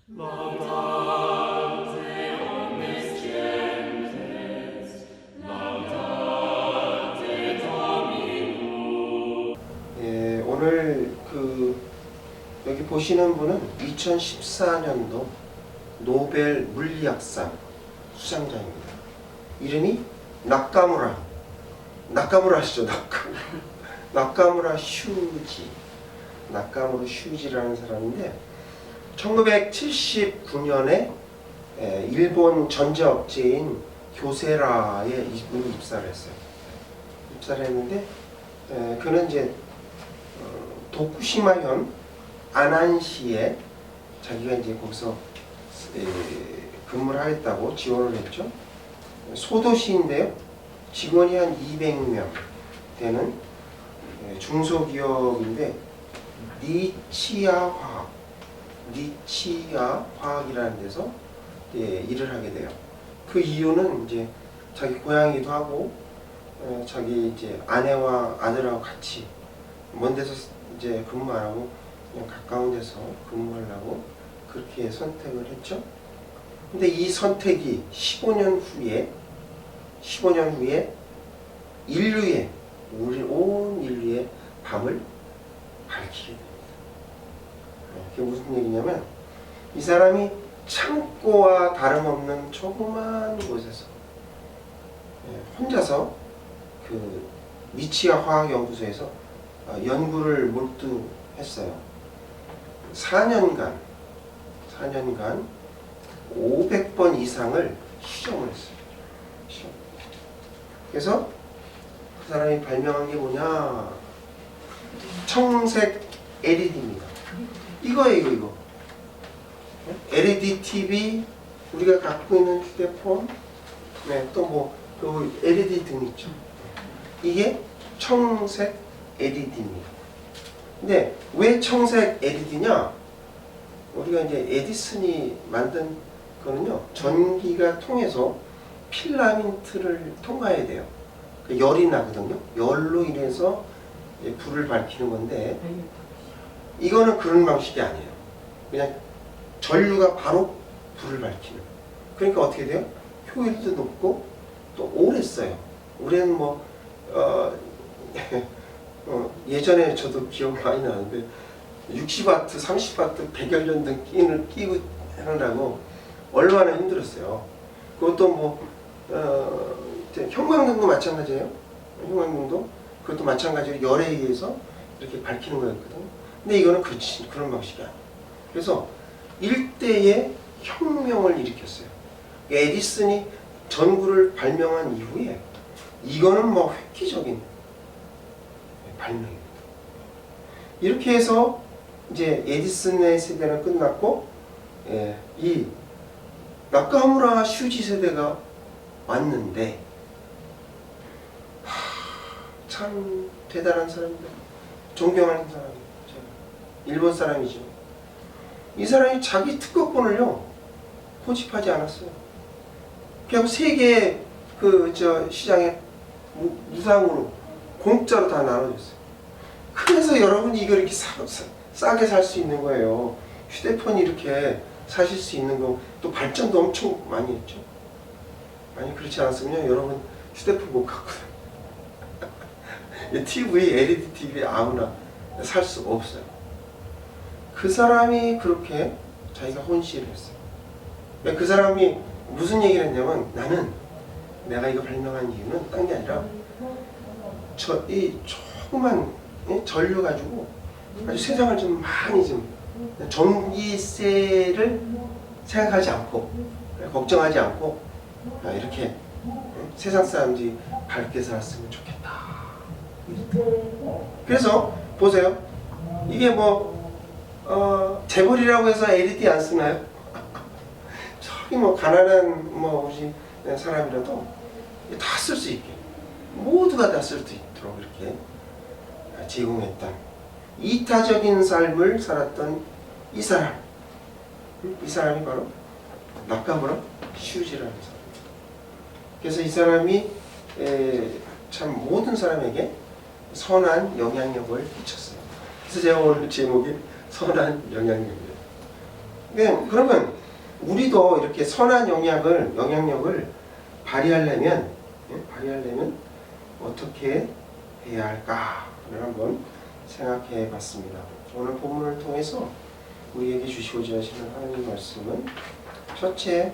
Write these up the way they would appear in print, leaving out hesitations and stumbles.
Laudate omnes gentes, laudate Domino. 예, 오늘 여기 보시는 분은 2014년도 노벨 물리학상 수상자입니다. 이름이 나카무라 아시죠? 나카무라 슈지라는 사람인데 1979년에 일본 전자업체인 교세라에 이분이 입사를 했어요. 입사를 했는데 그는 이제 도쿠시마현 아난시에 자기가 이제 거기서 근무를 하겠다고 지원을 했죠. 소도시인데요. 직원이 한 200명 되는 중소기업인데 니치야 화학이라는 데서 일을 하게 돼요. 그 이유는 이제 자기 고향이기도 하고 자기 이제 아내와 아들하고 같이 먼 데서 이제 근무 안 하고 그냥 가까운 데서 근무하려고 그렇게 선택을 했죠. 근데 이 선택이 15년 후에 온 인류의 밤을 밝히게 됩니다. 그게 무슨 얘기냐면 이 사람이 창고와 다름없는 조그만 곳에서 혼자서 그 니치야 화학연구소에서 연구를 몰두했어요. 4년간 500번 이상을 실험을 했어요. 그래서 그 사람이 발명한 게 뭐냐? 청색 LED입니다. 이거예요, 이거. LED TV, 우리가 갖고 있는 휴대폰, 또 뭐 그 LED 등 있죠. 이게 청색 LED입니다. 근데 왜 청색 LED냐? 우리가 이제 에디슨이 만든 거는요, 전기가 통해서 필라멘트를 통과해야 돼요. 열이 나거든요. 열로 인해서 불을 밝히는 건데, 이거는 그런 방식이 아니에요. 그냥 전류가 바로 불을 밝히는. 그러니까 어떻게 돼요? 효율도 높고 또 오래 써요. 올해는 예전에 저도 기억 많이 나는데 60W, 30W 백열전등 끼고 하느라고 얼마나 힘들었어요. 그것도 형광등도 마찬가지예요. 형광등도 그것도 마찬가지로 열에 의해서 이렇게 밝히는 거였거든요. 근데 이거는 그런 방식이 아니에요. 그래서 일대의 혁명을 일으켰어요. 에디슨이 전구를 발명한 이후에 이거는 획기적인 발명입니다. 이렇게 해서 이제 에디슨의 세대는 끝났고 이 나카무라 슈지 세대가 왔는데 참 대단한 사람입니다. 존경하는 사람이에요. 일본 사람이죠. 이 사람이 자기 특허권을요 고집하지 않았어요. 그냥 세계 시장에 무상으로 공짜로 다 나눠줬어요. 그래서 여러분이 이걸 이렇게 싸게 살 수 있는 거예요. 휴대폰이 이렇게 사실 수 있는 거, 또 발전도 엄청 많이 했죠. 아니 그렇지 않았으면 여러분 휴대폰 못 갖거든요. TV, LED TV 아무나 살 수 없어요. 그 사람이 그렇게 자기가 혼신을 했어요. 그 사람이 무슨 얘기를 했냐면, 내가 이거 발명한 이유는 딴 게 아니라 이 조그만 전류 가지고 아주 세상을 좀 많이 전기세를 생각하지 않고 걱정하지 않고 이렇게 세상 사람들이 밝게 살았으면 좋겠다. 그래서 보세요. 이게 재벌이라고 해서 LED 안 쓰나요? 저기 가난한 우리 사람이라도 다 쓸 수 있게, 모두가 다 쓸 수 있도록 이렇게 제공했다. 이타적인 삶을 살았던 이 사람이 바로 나카무라 슈지라는 사람. 그래서 이 사람이 참 모든 사람에게 선한 영향력을 미쳤어요. 그래서 제가 오늘 제목이 선한 영향력이에요. 네, 그러면 우리도 이렇게 선한 영향력을 발휘하려면 어떻게 해야 할까를 한번 생각해 봤습니다. 오늘 본문을 통해서 우리에게 주시고자 하시는 하나님 말씀은 첫째,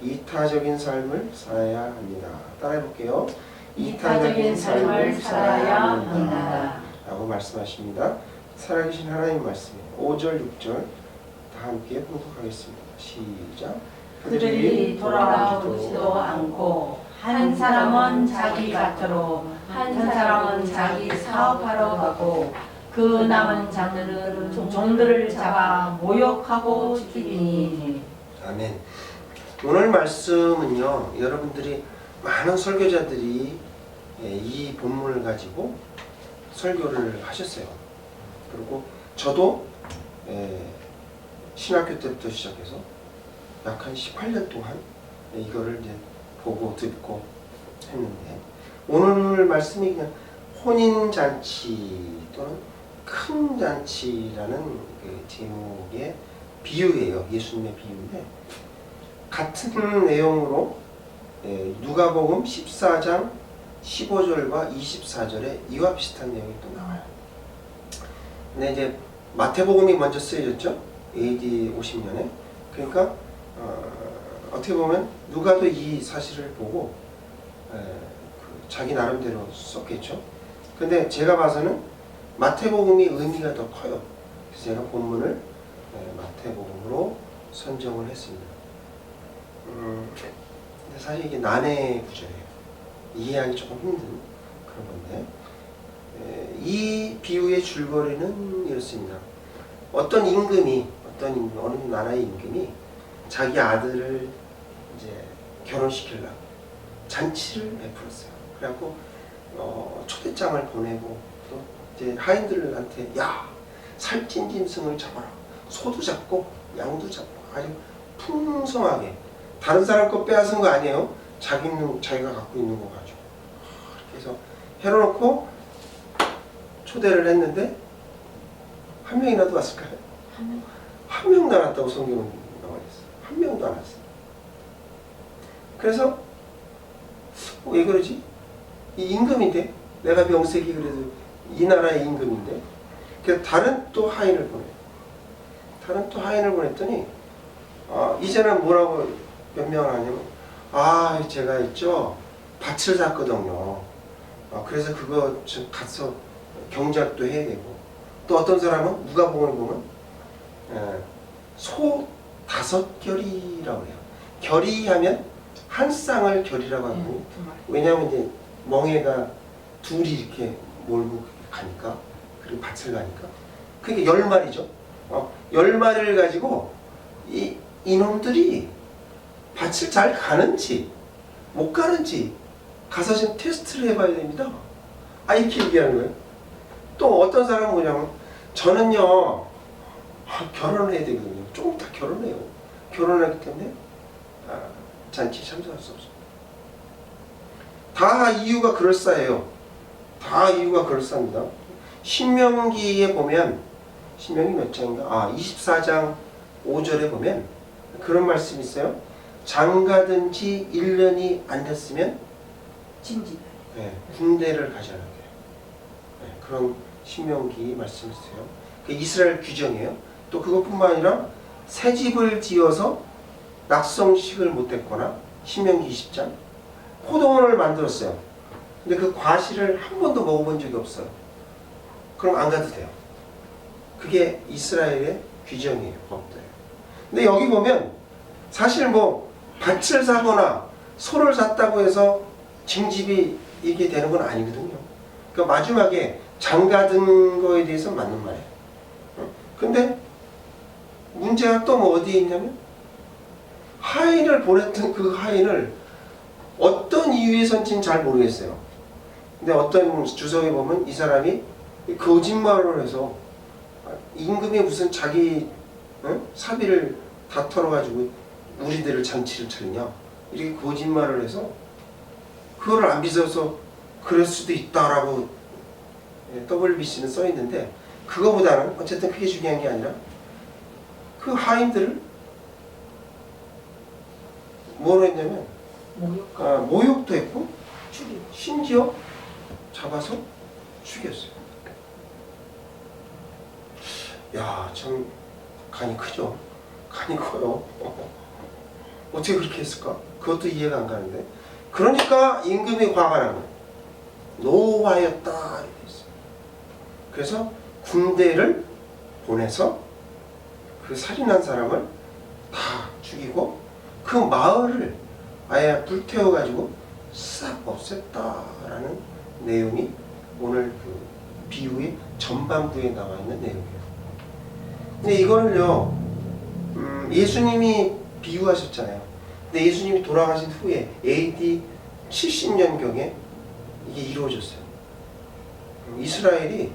이타적인 삶을 살아야 합니다. 따라해 볼게요. 이타적인 삶을 살아야 합니다. 라고 말씀하십니다. 살아계신 하나님 말씀이에요. 5절, 6절 다 함께 봉독하겠습니다. 시작. 그들이 돌아오지도 않고 한 사람은 자기 밭으로 한 사람은 자기 사업하러 가고 그 남은 자들은 종들을 잡아 모욕하고 죽이니. 아멘. 오늘 말씀은요, 여러분들이 많은 설교자들이 이 본문을 가지고 설교를 하셨어요. 그리고 저도 신학교 때부터 시작해서 약 한 18년 동안 이거를 이제 보고 듣고 했는데, 오늘 말씀이 그냥 혼인잔치 또는 큰 잔치라는 그 제목의 비유예요. 예수님의 비유인데, 같은 내용으로 누가복음 14장 15절과 24절에 이와 비슷한 내용이 또 나와요. 근데 이제 마태복음이 먼저 쓰여졌죠. AD 50년에. 그러니까 어떻게 보면 누가도 이 사실을 보고 자기 나름대로 썼겠죠. 근데 제가 봐서는 마태복음이 의미가 더 커요. 그래서 제가 본문을 마태복음으로 선정을 했습니다. 근데 사실 이게 난해 구절이에요. 이해하기 조금 힘든 그런 건데, 이 비유의 줄거리는 이렇습니다. 어떤 임금이, 어느 나라의 임금이 자기 아들을 이제 결혼시키려고 잔치를 베풀었어요. 그래갖고 초대장을 보내고 또 이제 하인들한테 야, 살찐 짐승을 잡아라, 소도 잡고 양도 잡고 아주 풍성하게, 다른 사람 거 빼앗은 거 아니에요. 자기가 갖고 있는 거 가지고 이렇게 해서 해놓고 초대를 했는데 한 명이라도 왔을까요? 한 명도 안 왔다고 성경은 나와 있어요. 한 명도 안 왔어요. 그래서 왜 그러지? 이 임금인데, 내가 명색이 그래도 이 나라의 임금인데, 그래서 다른 또 하인을 보냈더니 이제는 뭐라고 변명을 하냐면, 제가 있죠, 밭을 샀거든요. 그래서 그거 좀 가서 경작도 해야 되고, 또 어떤 사람은 누가복음을 보면 소 5결이라고 해요. 결이하면 한 쌍을 결이라고 하고, 왜냐하면 이제 멍에가 둘이 이렇게 몰고 가니까, 그리고 밭을 가니까, 그게 10마리죠. 10마리를 가지고 이놈들이 밭을 잘 가는지 못 가는지 가서 좀 테스트를 해봐야 됩니다. 이렇게 얘기하는 거예요. 또 어떤 사람은 뭐냐면, 저는요 결혼을 해야 되거든요. 조금 다 결혼해요. 결혼하기 때문에 잔치에 참석할 수 없어요. 다 이유가 그럴싸해요. 다 이유가 그럴싸합니다. 신명기에 보면, 신명기 몇 장인가? 24장 5절에 보면 그런 말씀이 있어요. 장가든 지 1년이 안 됐으면 진지. 군대를 가져야 돼요. 그런 신명기 말씀이 있어요. 그 이스라엘 규정이에요. 또 그것뿐만 아니라 새 집을 지어서 낙성식을 못했거나, 신명기 20장 포도원을 만들었어요. 근데 그 과실을 한 번도 먹어본 적이 없어요. 그럼 안 가도 돼요. 그게 이스라엘의 규정이에요. 법도예요. 근데 여기 보면 사실 뭐 밭을 사거나 소를 샀다고 해서 징집이 이게 되는 건 아니거든요. 그러니까 마지막에 장가든 거에 대해서 맞는 말이에요. 근데 문제가 또 뭐 어디에 있냐면, 하인을 보냈던 그 하인을 어떤 이유에선지는 잘 모르겠어요. 근데 어떤 주석에 보면 이 사람이 거짓말을 해서, 임금이 무슨 자기 사비를 다 털어가지고 우리들을 잔치를 차리냐, 이렇게 거짓말을 해서 그거를 안 빚어서 그럴 수도 있다라고 WBC는 써있는데, 그거보다는 어쨌든 그게 중요한 게 아니라 그 하인들을 뭐로 했냐면 모욕. 모욕도 했고 죽이고. 심지어 잡아서 죽였어요. 야, 참 간이 크죠? 간이 커요. 어떻게 그렇게 했을까? 그것도 이해가 안 가는데. 그러니까 임금이 화가 난 거예요. 노하였다 이렇게 했어요. 그래서 군대를 보내서 그 살인한 사람을 다 죽이고 그 마을을 아예 불태워가지고 싹 없앴다라는 내용이 오늘 그 비유의 전반부에 나와 있는 내용이에요. 근데 이거를요, 예수님이 비유하셨잖아요. 근데 예수님이 돌아가신 후에 AD 70년경에 이게 이루어졌어요. 이스라엘이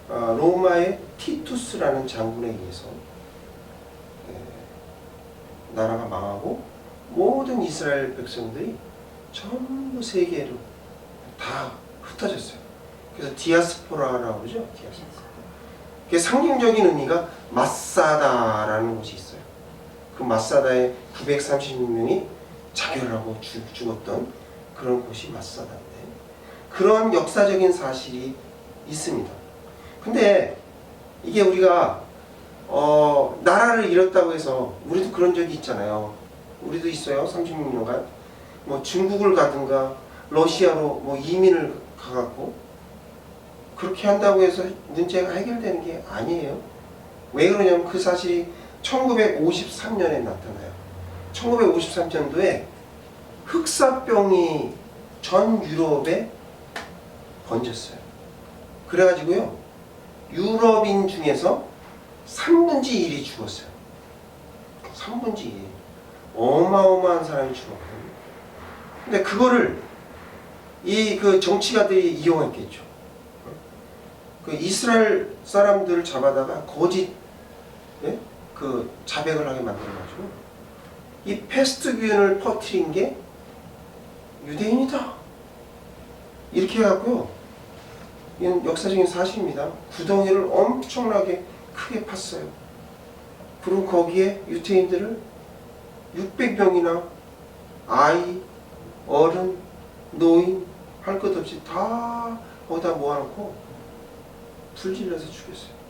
로마의 티투스라는 장군에 의해서 나라가 망하고 모든 이스라엘 백성들이 전부 세계로 다 흩어졌어요. 그래서 디아스포라라고 그러죠. 디아스포라. 그게 상징적인 의미가 마사다라는 곳이 있어요. 그 마사다에 936명이 자결하고 죽었던 그런 곳이 마사다인데 그런 역사적인 사실이 있습니다. 근데 이게 우리가 나라를 잃었다고 해서 우리도 그런 적이 있잖아요. 우리도 있어요. 36년간 뭐 중국을 가든가 러시아로 뭐 이민을 가갖고 그렇게 한다고 해서 문제가 해결되는 게 아니에요. 왜 그러냐면 그 사실이 1953년에 나타나요. 1953년도에 흑사병이 전 유럽에 번졌어요. 그래가지고요, 유럽인 중에서 3분의 1이 죽었어요. 3분의 1. 어마어마한 사람이 죽었거든요. 근데 그거를 그 정치가들이 이용했겠죠. 그 이스라엘 사람들을 잡아다가 거짓 그 자백을 하게 만들어가지고 이 패스트균을 퍼뜨린 게 유대인이다. 이렇게 해갖고요. 이건 역사적인 사실입니다. 구덩이를 엄청나게 크게 팠어요. 그리고 거기에 유태인들을 600명이나 아이, 어른, 노인 할 것 없이 다 거기다 모아놓고 불질러서 죽였어요.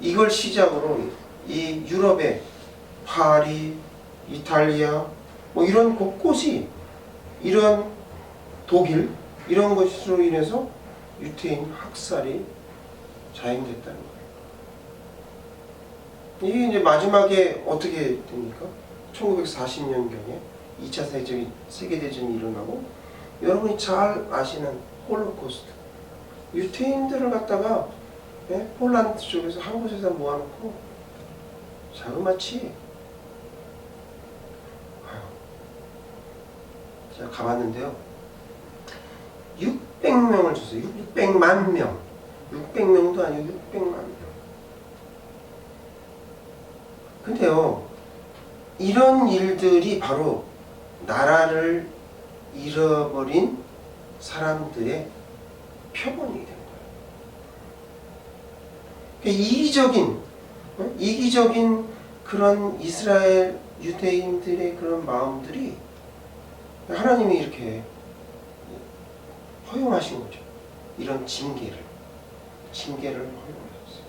이걸 시작으로 이 유럽의 파리, 이탈리아 뭐 이런 곳곳이 이런 독일 이런 것으로 인해서 유태인 학살이 자행됐다는 거예요. 이게 이제 마지막에 어떻게 됩니까? 1940년경에 2차 세계대전이 일어나고 여러분이 잘 아시는 홀로코스트. 유태인들을 갖다가 폴란드 쪽에서 한 곳에다 모아놓고 자그마치 제가 가봤는데요. 600명을 줬어요. 600만 명. 600명도 아니고 600만 명. 근데요, 이런 일들이 바로 나라를 잃어버린 사람들의 표본이 되는 거예요. 이기적인 그런 이스라엘 유대인들의 그런 마음들이 하나님이 이렇게 허용하신 거죠. 이런 징계를 허용하셨어요.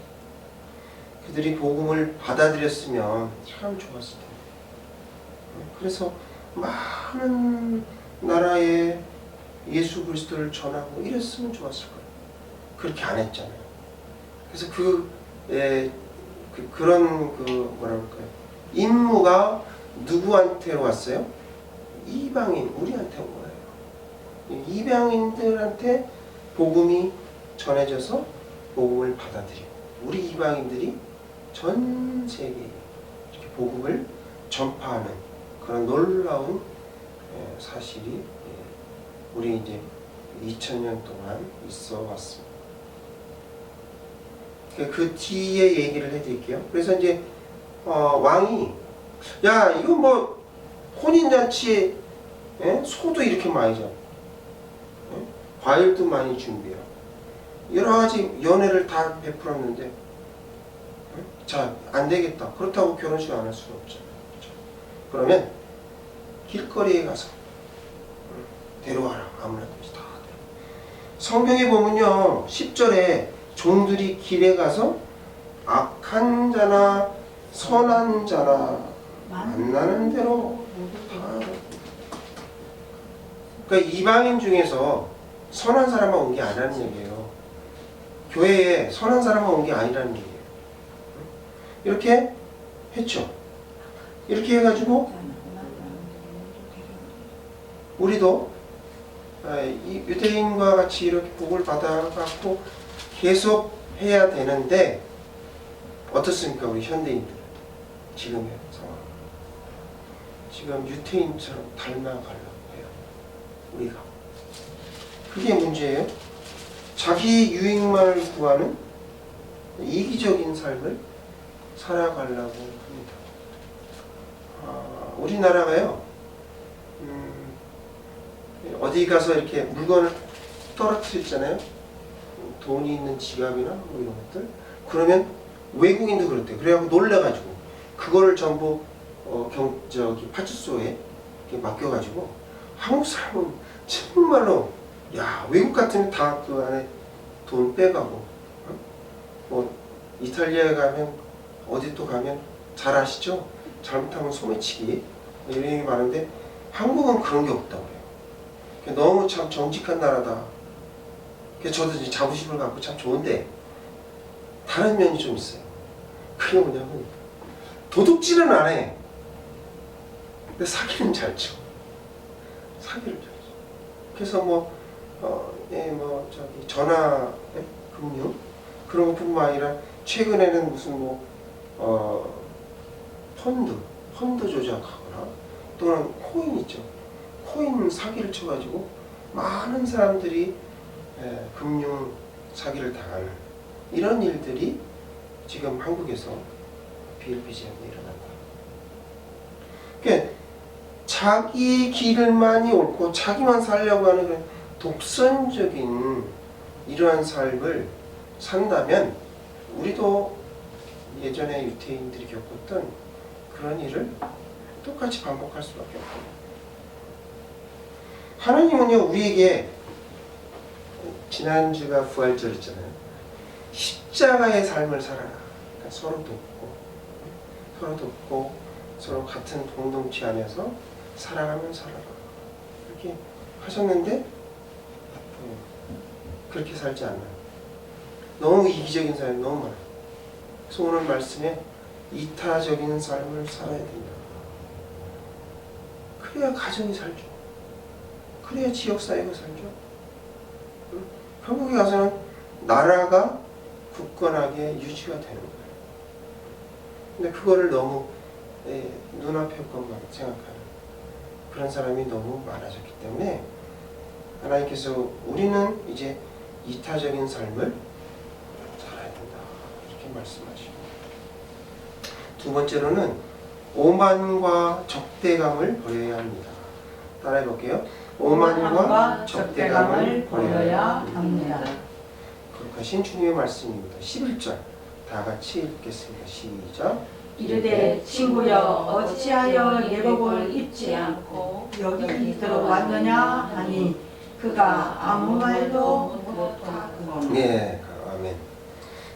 그들이 복음을 받아들였으면 참 좋았을 텐데. 그래서 많은 나라에 예수 그리스도를 전하고 이랬으면 좋았을 거예요. 그렇게 안 했잖아요. 그래서 그런 뭐라 그럴까요? 임무가 누구한테로 왔어요? 이방인, 우리한테 온 거예요. 이방인들한테 복음이 전해져서 복음을 받아들이고 우리 이방인들이 전 세계에 이렇게 복음을 전파하는 그런 놀라운 사실이 우리 이제 2000년 동안 있어 왔습니다. 그 뒤에 얘기를 해드릴게요. 그래서 이제 왕이 야 이거 뭐 혼인잔치에 소도 이렇게 많이 잡고 과일도 많이 준비하고 여러 가지 연회를 다 베풀었는데 자, 안 되겠다. 그렇다고 결혼식 안 할 수는 없잖아요. 그렇죠? 그러면 길거리에 가서 데려와라. 아무나든지 다 데려. 성경에 보면요. 10절에 종들이 길에 가서 악한 자나 선한 자나 만나는 대로 다. 그러니까 이방인 중에서 선한 사람만 온 게 아니라는 얘기예요. 교회에 선한 사람만 온 게 아니라는 얘기예요. 이렇게 했죠. 이렇게 해가지고 우리도 이 유대인과 같이 이렇게 복을 받아갖고 계속 해야 되는데 어떻습니까? 우리 현대인들 지금의 상황. 지금 유태인처럼 닮아가려고 해요. 우리가. 그게 문제예요. 자기 유익만을 구하는 이기적인 삶을 살아가려고 합니다. 우리나라가요. 어디 가서 이렇게 물건을 떨어뜨렸잖아요. 돈이 있는 지갑이나 뭐 이런 것들. 그러면 외국인도 그렇대요. 그래갖고 놀래가지고 그거를 전부 파출소에 이렇게 맡겨가지고 한국 사람은 정말로 야 외국 같으면 다 그 안에 돈 빼가고 뭐 이탈리아에 가면 어디 또 가면 잘 아시죠? 잘못하면 소매치기 이런 얘기 많은데 한국은 그런 게 없다고 해요. 너무 참 정직한 나라다. 그래서 저도 이제 자부심을 갖고 참 좋은데 다른 면이 좀 있어요. 그게 뭐냐면 도둑질은 안 해. 근데 사기는 잘 쳐. 사기를 잘 쳐. 그래서 전화 금융 그런 것뿐만 아니라 최근에는 무슨 펀드 조작하거나 또는 코인 있죠. 코인 사기를 쳐가지고 많은 사람들이 금융 사기를 당하는 이런 일들이 지금 한국에서 비일비재하게 일어난다. 그러니까 자기 길만이 옳고 자기만 살려고 하는 그런 독선적인 이러한 삶을 산다면 우리도 예전에 유태인들이 겪었던 그런 일을 똑같이 반복할 수밖에 없고 하나님은요 우리에게 지난주가 부활절이잖아요. 십자가의 삶을 살아라. 그러니까 서로 돕고 서로 같은 공동체 안에서 살아가면 살아라. 이렇게 하셨는데 그렇게 살지 않아요. 너무 이기적인 사람이 너무 많아요. 그래서 오늘 말씀에 이타적인 삶을 살아야 된다. 그래야 가정이 살죠. 그래야 지역사회가 살죠. 한국에 가서는 나라가 굳건하게 유지가 되는 거예요. 근데 그거를 너무 눈앞의 것만 생각하는 그런 사람이 너무 많아졌기 때문에 하나님께서 우리는 이제 이타적인 삶을 살아야 된다. 이렇게 말씀하십니다. 두 번째로는 오만과 적대감을 버려야 합니다. 따라해 볼게요. 오만과 적대감을 버려야 합니다. 거룩하신 주님의 말씀입니다. 11절 다 같이 읽겠습니다. 시작. 이르되 친구여 어찌하여 예복을 입지 않고 여기 들어왔느냐 하니 그가 아무 말도 못하고. 네, 아멘.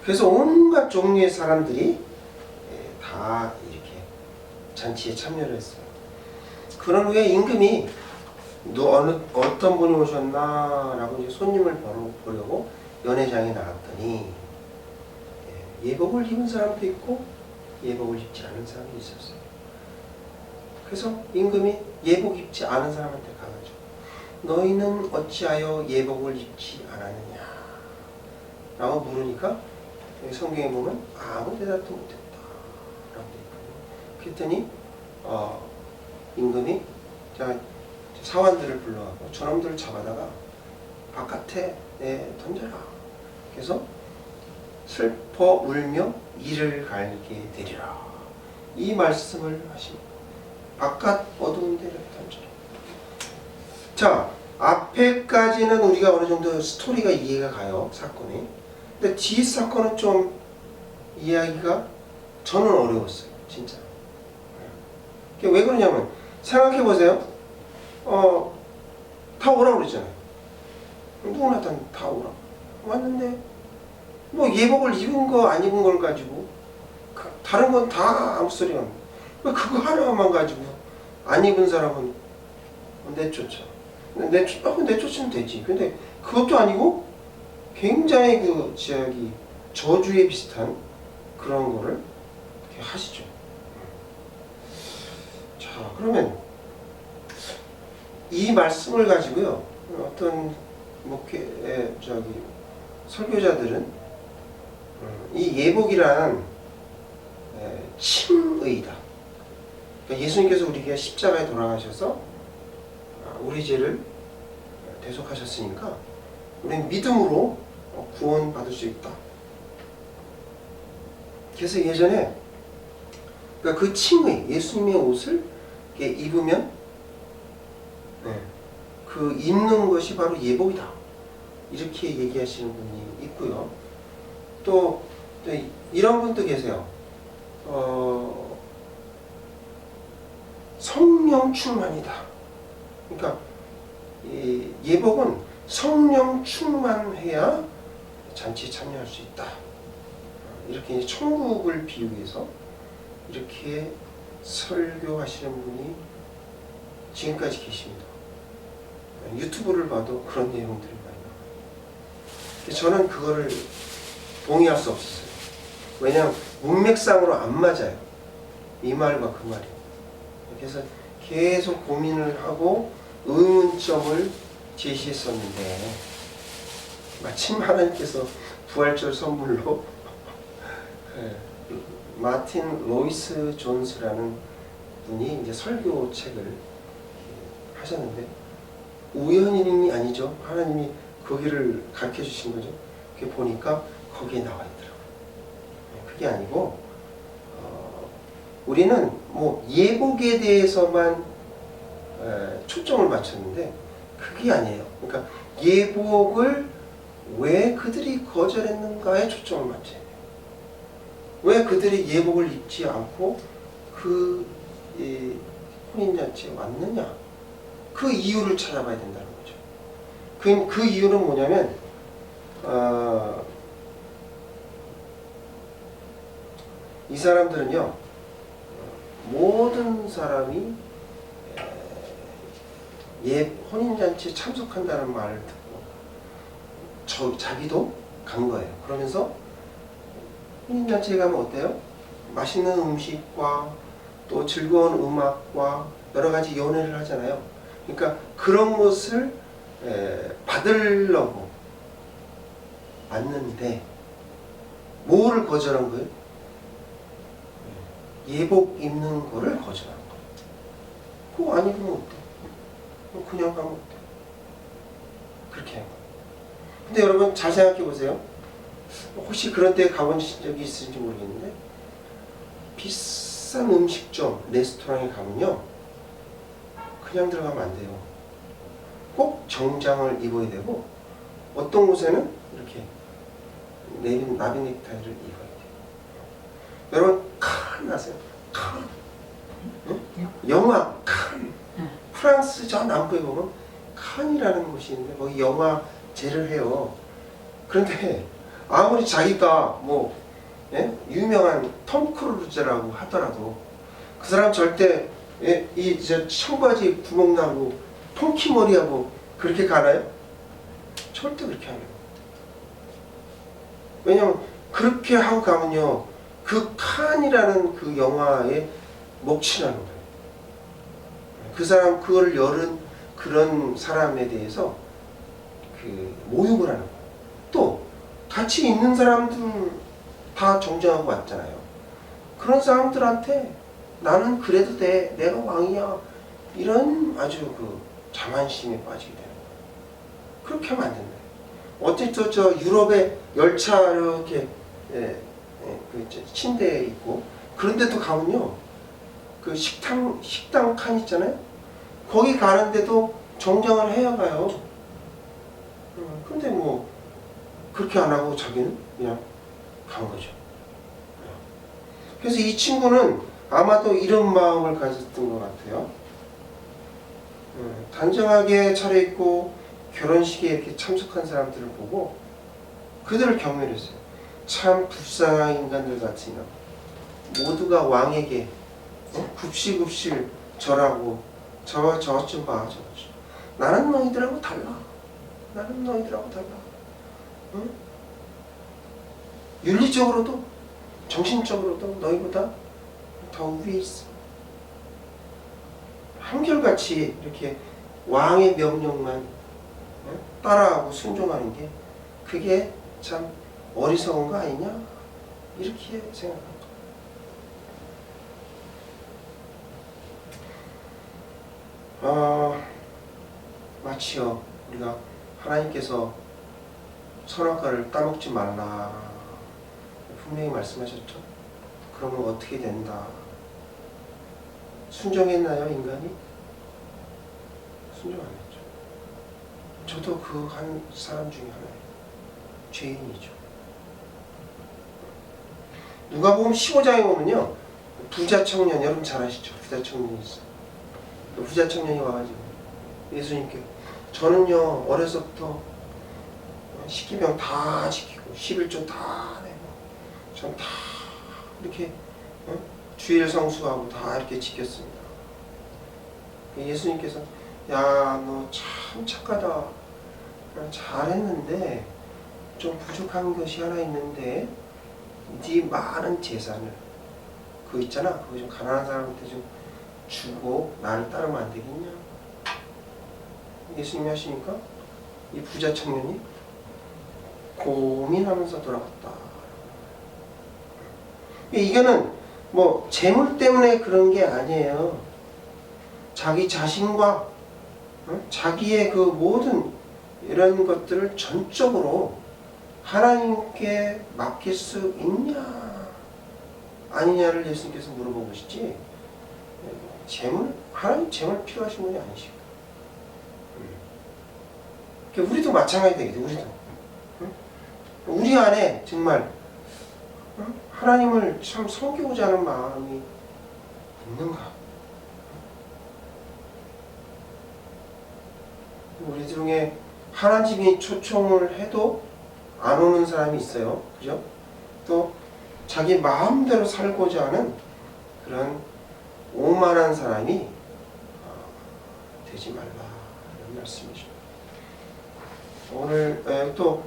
그래서 온갖 종류의 사람들이 다 이렇게 잔치에 참여를 했어요. 그런 후에 임금이 어떤 분이 오셨나라고 이제 손님을 보려고 연회장에 나갔더니 예복을 입은 사람도 있고 예복을 입지 않은 사람도 있었어요. 그래서 임금이 예복 입지 않은 사람한테 가가지고 너희는 어찌하여 예복을 입지 않았느냐 라고 물으니까 성경에 보면 아무 대답도 못했다 라고 되어 있거든요. 그랬더니 임금이 사관들을 불러가고 저놈들을 잡아다가 바깥에 던져라. 그래서 슬퍼 울며 이를 갈게 되리라. 이 말씀을 하십니다. 바깥 어두운 데를 던져라. 자, 앞에까지는 우리가 어느 정도 스토리가 이해가 가요. 사건이. 근데 뒤 사건은 좀 이야기가 저는 어려웠어요. 진짜. 왜 그러냐면 생각해 보세요. 다 오라고 그랬잖아요. 누구나 다 오라고 왔는데 뭐 예복을 입은 거 안 입은 걸 가지고 다른 건 다 아무 소리가 없는. 왜 그거 하나만 가지고 안 입은 사람은 내쫓아. 내쫓으면 되지. 근데 그것도 아니고 굉장히 그 저기 저주에 비슷한 그런 거를 이렇게 하시죠. 자, 그러면 이 말씀을 가지고요, 어떤 설교자들은 이 예복이란 칭의다. 그러니까 예수님께서 우리에게 십자가에 돌아가셔서 우리 죄를 대속하셨으니까 우리는 믿음으로 구원받을 수 있다. 그래서 예전에 그러니까 그 칭의, 예수님의 옷을 입으면 그 입는 것이 바로 예복이다. 이렇게 얘기하시는 분이 있고요. 또 이런 분도 계세요. 성령 충만이다. 그러니까 이 예복은 성령 충만해야 잔치에 참여할 수 있다. 이렇게 이제 천국을 비유해서 이렇게 설교하시는 분이 지금까지 계십니다. 유튜브를 봐도 그런 내용들이 많이 나와요. 저는 그거를 동의할 수 없었어요. 왜냐하면 문맥상으로 안 맞아요. 이 말과 그 말이. 그래서 계속 고민을 하고 의문점을 제시했었는데 마침 하나님께서 부활절 선물로 마틴 로이스 존스라는 분이 이제 설교책을 하셨는데 우연이 아니죠. 하나님이 거기를 가르쳐 주신 거죠. 그게 보니까 거기에 나와 있더라고요. 그게 아니고 우리는 뭐 예복에 대해서만 초점을 맞췄는데 그게 아니에요. 그러니까 예복을 왜 그들이 거절했는가에 초점을 맞춰야 돼요. 왜 그들이 예복을 입지 않고 그 혼인잔치에 왔느냐? 그 이유를 찾아봐야 된다는 거죠. 그 이유는 뭐냐면 이 사람들은요, 모든 사람이 혼인잔치에 참석한다는 말을 듣고 자기도 간 거예요. 그러면서 혼인잔치에 가면 어때요? 맛있는 음식과 또 즐거운 음악과 여러 가지 연애를 하잖아요. 그러니까 그런 것을 받으려고 왔는데 뭐를 거절한 거예요? 예복 입는 거를 거절한 거예요. 그거 안 입으면 어때? 그냥 가면 어때? 그렇게 한 거예요. 근데 여러분 잘 생각해 보세요. 혹시 그런 데 가본 적이 있을지 모르겠는데 비싼 음식점, 레스토랑에 가면요 그냥 들어가면 안 돼요. 꼭 정장을 입어야 되고 어떤 곳에는 이렇게 나비 넥타이를 입어야 돼요. 여러분 칸 아세요? 칸. 응? 영화 칸. 프랑스 저 남부에 보면 칸이라는 곳이 있는데 거기 영화제를 해요. 그런데 아무리 자기가 뭐 유명한 톰 크루즈라고 하더라도 그 사람 절대 이 청바지 구멍 나고 통키 머리하고 그렇게 가나요? 절대 그렇게 안 해요. 왜냐면 그렇게 하고 가면요 그 칸이라는 그 영화에 먹칠하는 거예요. 그 사람 그거를 열은 그런 사람에 대해서 그 모욕을 하는 거예요. 또 같이 있는 사람들 다 정정하고 왔잖아요. 그런 사람들한테 나는 그래도 돼, 내가 왕이야, 이런 아주 그 자만심에 빠지게 되는 거예요. 그렇게 하면 안 된다. 어쨌든 저 유럽의 열차 이렇게 그 침대에 있고 그런데도 가면요 그 식당 칸 있잖아요. 거기 가는데도 정장을 해야 가요. 근데 뭐 그렇게 안 하고 자기는 그냥 간 거죠. 그래서 이 친구는 아마도 이런 마음을 가졌던 것 같아요. 단정하게 차려입고 결혼식에 이렇게 참석한 사람들을 보고 그들을 경멸했어요. 참 불쌍한 인간들 같으냐. 모두가 왕에게 굽시굽시 절하고 저 좀 봐, 저 좀. 나는 너희들하고 달라. 나는 너희들하고 달라. 응? 윤리적으로도 정신적으로도 너희보다 더 위에 있어. 한결같이 이렇게 왕의 명령만 따라하고 순종하는 게 그게 참 어리석은 거 아니냐? 이렇게 생각합니다. 마치요 우리가 하나님께서 선악과를 따먹지 말라 분명히 말씀하셨죠. 그러면 어떻게 된다? 순종했나요 인간이? 순종 안 했죠. 저도 그 한 사람 중에 하나예요. 죄인이죠. 누가복음 15장에 보면요 부자 청년, 여러분 잘 아시죠? 부자 청년이 있어요. 그 부자 청년이 와가지고 예수님께 저는요 어려서부터 십계명 다 지키고 11조 다 내고 전 다 이렇게 주일 성수하고 다 이렇게 지켰습니다. 예수님께서 야 너 참 착하다. 잘했는데 좀 부족한 것이 하나 있는데 네 많은 재산을 그거 있잖아 그거 좀 가난한 사람한테 좀 주고 나를 따르면 안 되겠냐? 예수님이 하시니까 이 부자 청년이 고민하면서 돌아갔다. 이거는 뭐 재물 때문에 그런 게 아니에요. 자기 자신과 자기의 그 모든 이런 것들을 전적으로 하나님께 맡길 수 있냐 아니냐를 예수님께서 물어보고 계시지 재물? 하나님 재물 필요하신 분이 아니시고 우리도 마찬가지 되겠죠. 우리도 우리 안에 정말 하나님을 참 섬기고자 하는 마음이 있는가? 우리 중에 하나님이 초청을 해도 안 오는 사람이 있어요. 그죠? 또 자기 마음대로 살고자 하는 그런 오만한 사람이 되지 말라 이런 말씀이죠. 오늘 또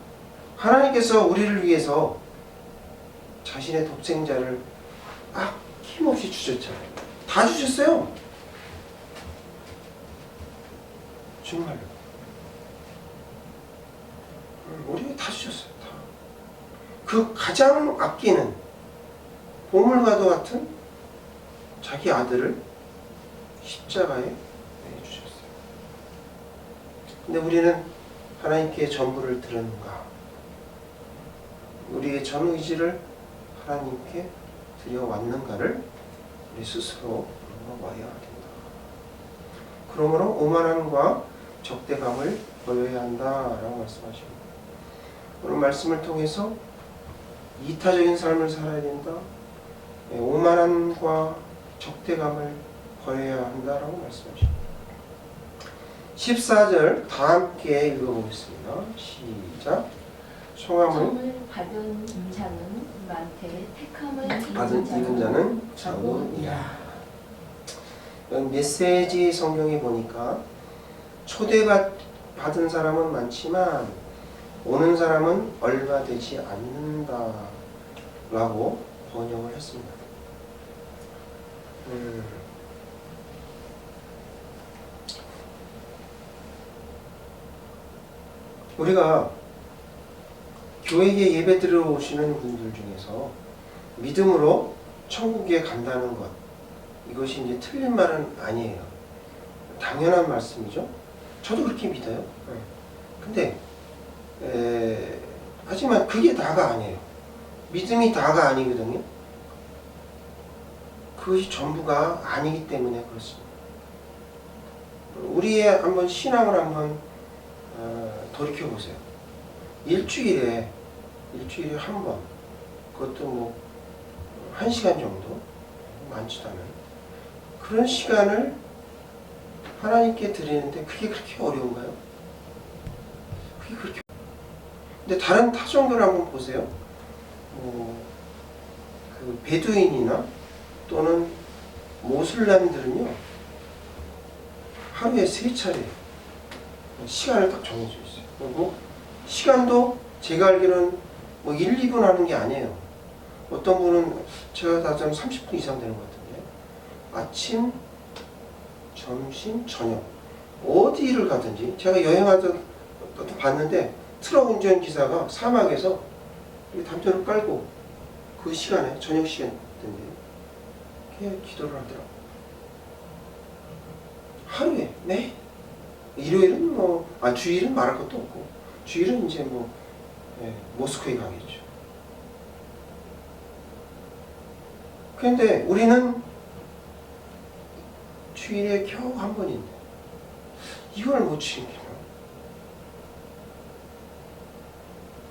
하나님께서 우리를 위해서 자신의 독생자를 아낌없이 주셨잖아요. 다 주셨어요. 정말로. 우리에게 다 주셨어요. 다. 그 가장 아끼는 보물과도 같은 자기 아들을 십자가에 내주셨어요. 근데 우리는 하나님께 전부를 드렸는가? 우리의 전 의지를 하나님께 드려왔는가를 우리 스스로 물어봐야 된다. 그러므로 오만함과 적대감을 버려야 한다라고 말씀하십니다. 오늘 말씀을 통해서 이타적인 삶을 살아야 된다. 오만함과 적대감을 버려야 한다라고 말씀하십니다. 14절 다 함께 읽어보겠습니다. 시작. 청함을 받은 자는 많되 택함을 입은 자는 적으니라. 메시지 성경에 보니까 초대받은 사람은 많지만 오는 사람은 얼마 되지 않는다 라고 번역을 했습니다. 우리가 교회에 예배 들어오시는 분들 중에서 믿음으로 천국에 간다는 것, 이것이 이제 틀린 말은 아니에요. 당연한 말씀이죠. 저도 그렇게 믿어요. 근데 하지만 그게 다가 아니에요. 믿음이 다가 아니거든요. 그것이 전부가 아니기 때문에 그렇습니다. 우리의 한번 신앙을 한번 돌이켜 보세요. 일주일에 한 번, 그것도 뭐 1시간 정도, 많지도 않은 그런 시간을 하나님께 드리는데 그게 그렇게 어려운가요? 그게 그렇게. 근데 다른 타종교를 한번 보세요. 그 베두인이나 또는 모슬렘들은요, 하루에 3차례 시간을 딱 정해져 있어요. 그리고 시간도 제가 알기로는 뭐 1, 2분 하는 게 아니에요. 어떤 분은 제가 다 좀 30분 이상 되는 것 같은데, 아침, 점심, 저녁 어디를 가든지, 제가 여행하다 봤는데 트럭 운전기사가 사막에서 담요를 깔고 그 시간에, 저녁 시간인데 기도를 하더라고요. 하루에, 네? 일요일은 주일은 말할 것도 없고, 주일은 이제 모스크에 가겠죠. 그런데 우리는 주일에 겨우 한 번인데 이걸 못 지키나?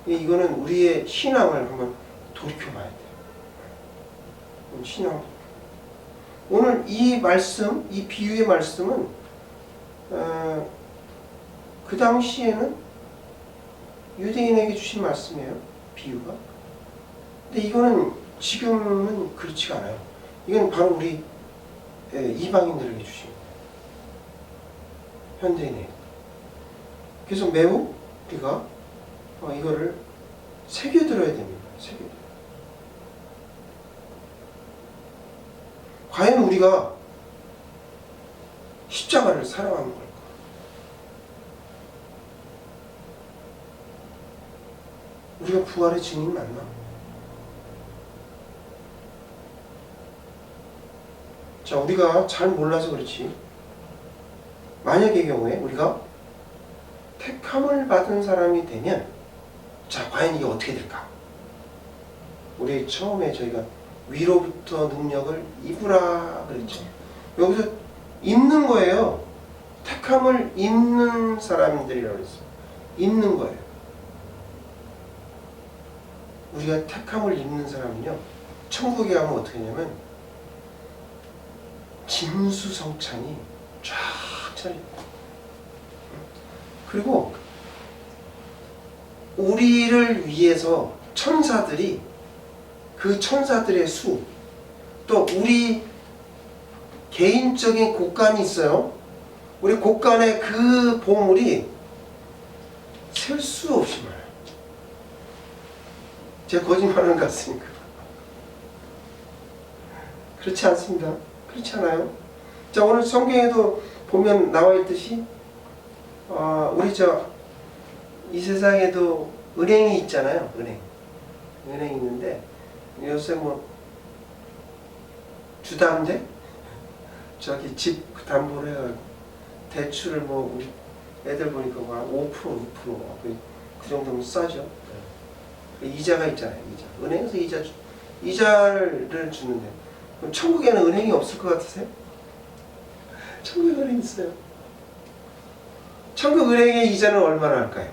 이거는 우리의 신앙을 한번 돌이켜봐야 돼요. 신앙. 오늘 이 말씀, 이 비유의 말씀은 그 당시에는 유대인에게 주신 말씀이에요. 비유가. 근데 이거는 지금은 그렇지가 않아요. 이건 바로 우리 이방인들에게 주신 거예요. 현대인에. 그래서 매우 우리가 이거를 새겨들어야 됩니다. 새겨들어야. 과연 우리가 십자가를 사랑하는 걸까? 우리가 부활의 증인 맞나? 자, 우리가 잘 몰라서 그렇지, 만약의 경우에 우리가 택함을 받은 사람이 되면, 자, 과연 이게 어떻게 될까? 우리 처음에 저희가 위로부터 능력을 입으라 그랬죠. 여기서 입는 거예요. 택함을 입는 사람들이라고 그랬어요. 입는 거예요. 우리가 택함을 입는 사람은요, 천국에 가면 어떻게 하냐면 진수성찬이 쫙 차려. 그리고 우리를 위해서 천사들이, 그 천사들의 수, 또 우리 개인적인 곳간이 있어요. 우리 곳간에 그 보물이 셀 수 없이 많아요. 제가 거짓말하는 것 같습니까? 그렇지 않습니다. 그렇지 않아요? 자, 오늘 성경에도 보면 나와 있듯이 우리 이 세상에도 은행이 있잖아요. 은행이 있는데 요새 주담대? 저기 집 담보로 해가지고 대출을 우리 애들 보니까 5%, 6%, 그 정도면 싸죠. 이자가 있잖아요. 이자. 은행에서 이자를 주는데, 그럼 천국에는 은행이 없을 것 같으세요? 천국에 은행 있어요. 천국 은행의 이자는 얼마나 할까요?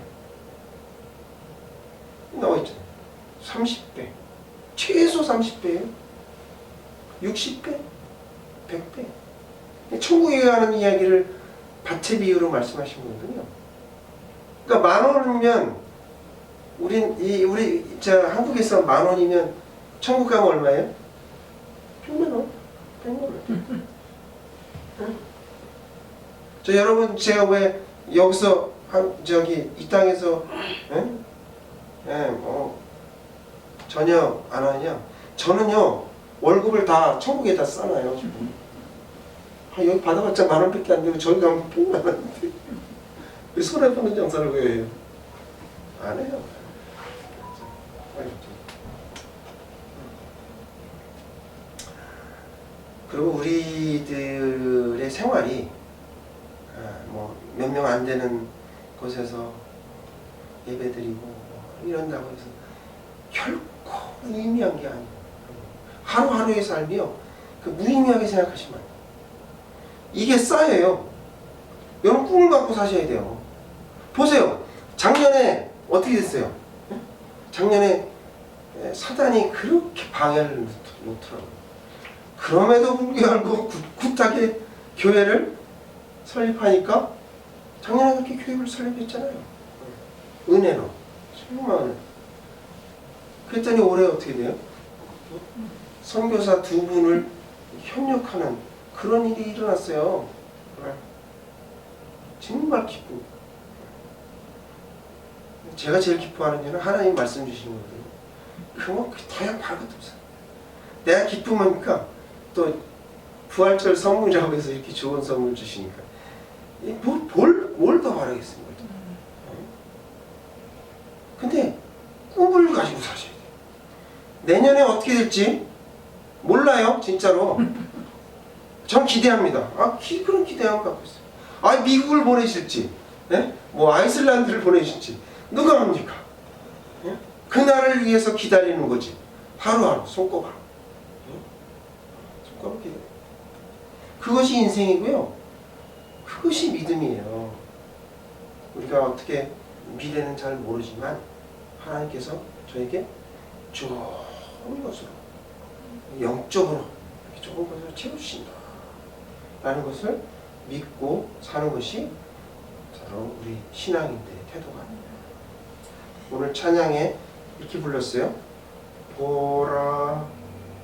나와 있잖아요. 30배. 최소 30배예요. 60배? 100배. 천국에 가는 이야기를 밭의 비유로 말씀하신 거거든요. 그러니까 10,000원이면 우리 한국에서 10,000원이면 천국 가면 얼마예요? 100만 원. 저 여러분, 제가 왜 여기서 이 땅에서 전혀 안 하냐? 저는요, 월급을 다 천국에다 싸놔요. 지금. 여기 받아봤자 10,000원밖에 안 되고 저기 가면 100만 원인데 왜 손해보는 장사를 왜 해요? 안 해요. 그리고 우리들의 생활이 몇 명 안 되는 곳에서 예배드리고 이런다고 해서 결코 무의미한 게 아니에요. 하루하루의 삶이요, 무의미하게 생각하시면 안 돼요. 이게 쌓여요. 여러분 꿈을 갖고 사셔야 돼요. 보세요. 작년에 어떻게 됐어요? 작년에 사단이 그렇게 방해를 못하고. 그럼에도 불구하고 굳하게 교회를 설립하니까 작년에 그렇게 교회를 설립했잖아요. 은혜로. 정말 은혜. 그랬더니 올해 어떻게 돼요? 선교사 2분을 협력하는 그런 일이 일어났어요. 정말 기쁘고. 제가 제일 기뻐하는 일은 하나님 말씀 주시는 거거든요. 그거 다양 말것도 없어요. 내가 기쁨하니까 또 부활절 선물이라고 해서 이렇게 좋은 선물 주시니까 뭘 더 바라겠습니까? 근데 꿈을 가지고 사셔야 돼요. 내년에 어떻게 될지 몰라요, 진짜로. 전 기대합니다. 그런 기대함을 갖고 있어요. 미국을 보내실지, 뭐 아이슬란드를 보내실지 누가 합니까? 그날을 위해서 기다리는 거지. 하루하루 손꼽아. 손꼽아 기다려. 그것이 인생이고요. 그것이 믿음이에요. 우리가 어떻게 미래는 잘 모르지만 하나님께서 저에게 좋은 것으로 영적으로 이렇게 좋은 것으로 채워주신다 라는 것을 믿고 사는 것이 바로 우리 신앙인들의 태도가 아닙니다. 오늘 찬양에 이렇게 불렀어요. 보라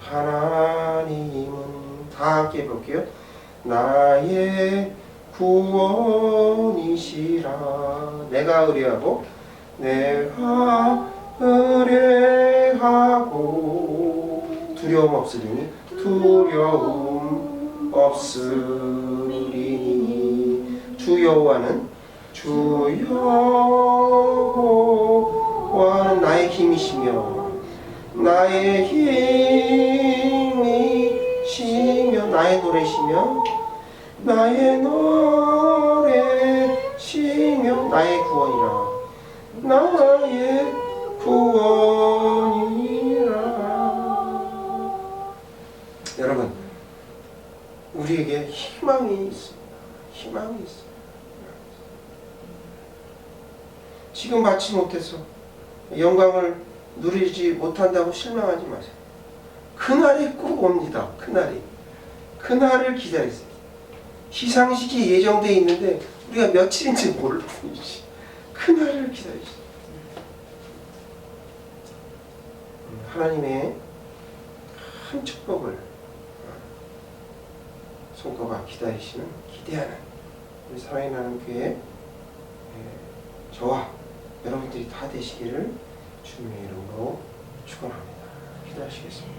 하나님은, 다 함께 해볼게요. 나의 구원이시라. 내가 의뢰하고 두려움 없으리니 두려움 없으리니. 주 여호와는 나의 힘이시며 나의 힘이시며 나의 노래시며 나의 노래시며 나의 구원이라. 나의 구원이라. 여러분, 우리에게 희망이 있습니다. 희망이 있습니다. 지금 받지 못해서 영광을 누리지 못한다고 실망하지 마세요. 그날이 꼭 옵니다. 그날을 기다리세요. 시상식이 예정되어 있는데 우리가 며칠인지 모를 뿐이지. 그날을 기다리세요. 하나님의 큰 축복을 손꼽아 기다리시는, 기대하는 우리 사랑의 나눔 교회 저와 여러분들이 다 되시기를 주님의 이름으로 축원합니다. 기도하시겠습니다.